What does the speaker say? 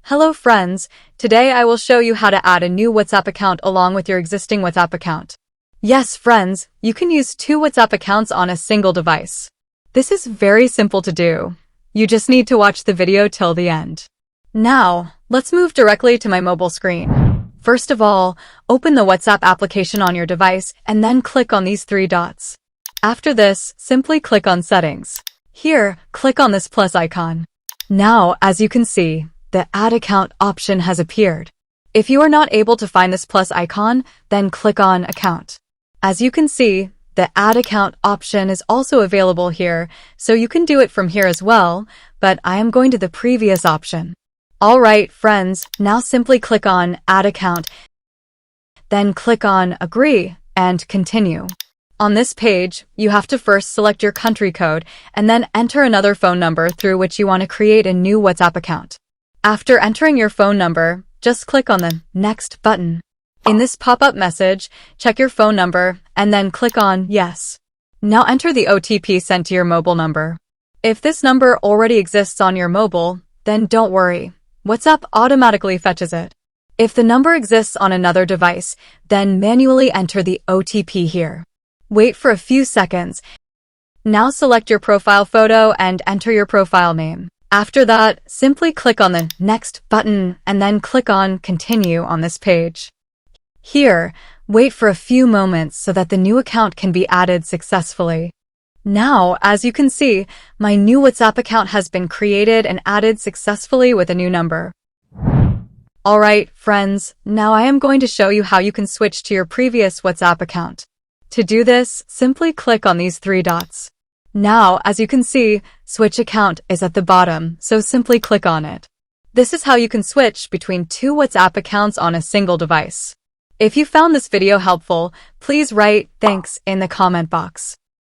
Hello friends, today I will show you how to add a new WhatsApp account along with your existing WhatsApp account. Yes, friends, you can use two WhatsApp accounts on a single device. This is very simple to do. You just need to watch the video till the end. Now, let's move directly to my mobile screen. First of all, open the WhatsApp application on your device and then click on these three dots. After this, simply click on Settings. Here, click on this plus icon. Now, as you can see, the Add Account option has appeared. If you are not able to find this plus icon, then click on Account. As you can see, the Add Account option is also available here, so you can do it from here as well, but I am going to the previous option. Alright, friends, now simply click on Add Account, then click on Agree and Continue. On this page, you have to first select your country code and then enter another phone number through which you want to create a new WhatsApp account. After entering your phone number, just click on the Next button. In this pop-up message, check your phone number and then click on Yes. Now enter the OTP sent to your mobile number. If this number already exists on your mobile, then don't worry. WhatsApp automatically fetches it. If the number exists on another device, then manually enter the OTP here. Wait for a few seconds. Now select your profile photo and enter your profile name. After that, simply click on the Next button and then click on Continue on this page. Here, wait for a few moments so that the new account can be added successfully. Now, as you can see, my new WhatsApp account has been created and added successfully with a new number. Alright, friends, now I am going to show you how you can switch to your previous WhatsApp account. To do this, simply click on these three dots. Now, as you can see, Switch Account is at the bottom, so simply click on it. This is how you can switch between two WhatsApp accounts on a single device. If you found this video helpful, please write thanks in the comment box.